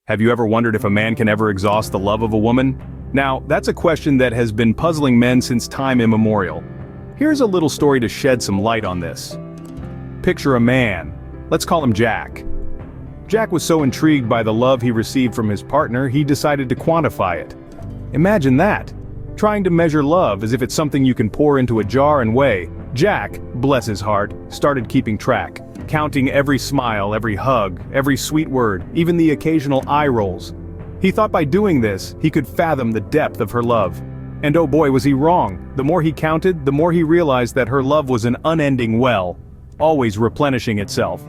Have you ever wondered if a man can ever exhaust the love of a woman? Now, that's a question that has been puzzling men since time immemorial. Here's a little story to shed some light on this. Picture a man. Let's call him Jack. Jack was so intrigued by the love he received from his partner, he decided to quantify it. Imagine that. Trying to measure love as if it's something you can pour into a jar and weigh. Jack, bless his heart, started keeping track, counting every smile, every hug, every sweet word, even the occasional eye rolls. He thought by doing this, he could fathom the depth of her love. And oh boy, was he wrong. The more he counted, the more he realized that her love was an unending well, always replenishing itself.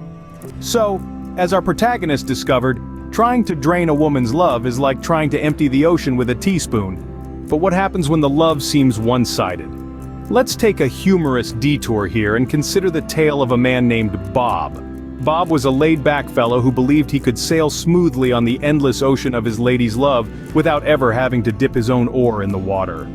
So, as our protagonist discovered, trying to drain a woman's love is like trying to empty the ocean with a teaspoon. But what happens when the love seems one-sided? Let's take a humorous detour here and consider the tale of a man named Bob. Bob was a laid-back fellow who believed he could sail smoothly on the endless ocean of his lady's love without ever having to dip his own oar in the water.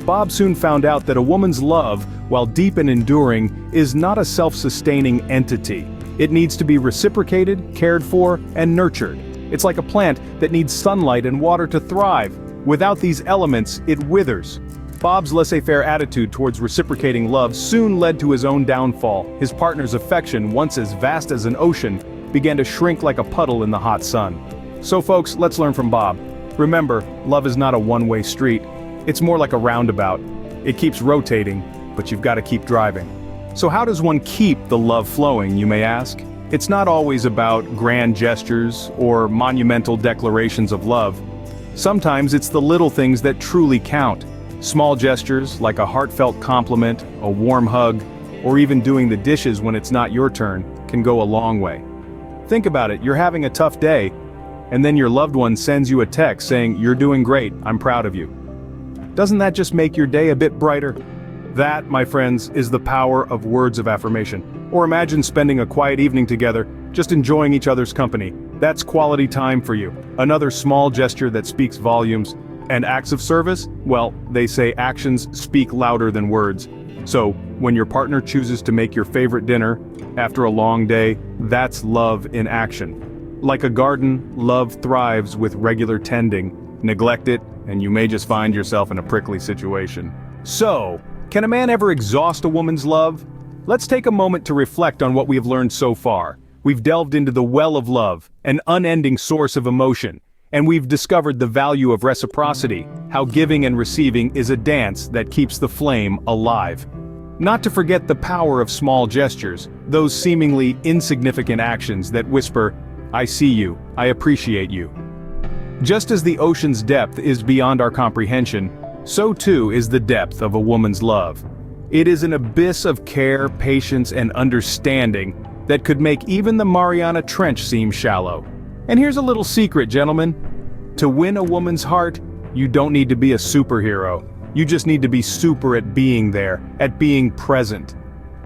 Bob soon found out that a woman's love, while deep and enduring, is not a self-sustaining entity. It needs to be reciprocated, cared for, and nurtured. It's like a plant that needs sunlight and water to thrive. Without these elements, it withers. Bob's laissez-faire attitude towards reciprocating love soon led to his own downfall. His partner's affection, once as vast as an ocean, began to shrink like a puddle in the hot sun. So folks, let's learn from Bob. Remember, love is not a one-way street. It's more like a roundabout. It keeps rotating, but you've got to keep driving. So how does one keep the love flowing, you may ask? It's not always about grand gestures or monumental declarations of love. Sometimes it's the little things that truly count. Small gestures like a heartfelt compliment, a warm hug, or even doing the dishes when it's not your turn can go a long way. Think about it, you're having a tough day, and then your loved one sends you a text saying, "You're doing great, I'm proud of you." Doesn't that just make your day a bit brighter? That, my friends, is the power of words of affirmation. Or imagine spending a quiet evening together, just enjoying each other's company. That's quality time for you. Another small gesture that speaks volumes. And acts of service? Well, they say actions speak louder than words. So, when your partner chooses to make your favorite dinner after a long day, that's love in action. Like a garden, love thrives with regular tending. Neglect it, and you may just find yourself in a prickly situation. So, can a man ever exhaust a woman's love? Let's take a moment to reflect on what we have learned so far. We've delved into the well of love, an unending source of emotion. And we've discovered the value of reciprocity, how giving and receiving is a dance that keeps the flame alive. Not to forget the power of small gestures, those seemingly insignificant actions that whisper, "I see you, I appreciate you." Just as the ocean's depth is beyond our comprehension, so too is the depth of a woman's love. It is an abyss of care, patience, and understanding that could make even the Mariana Trench seem shallow. And here's a little secret, gentlemen. To win a woman's heart, you don't need to be a superhero. You just need to be super at being there, at being present.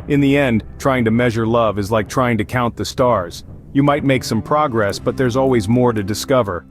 In the end, trying to measure love is like trying to count the stars. You might make some progress, but there's always more to discover.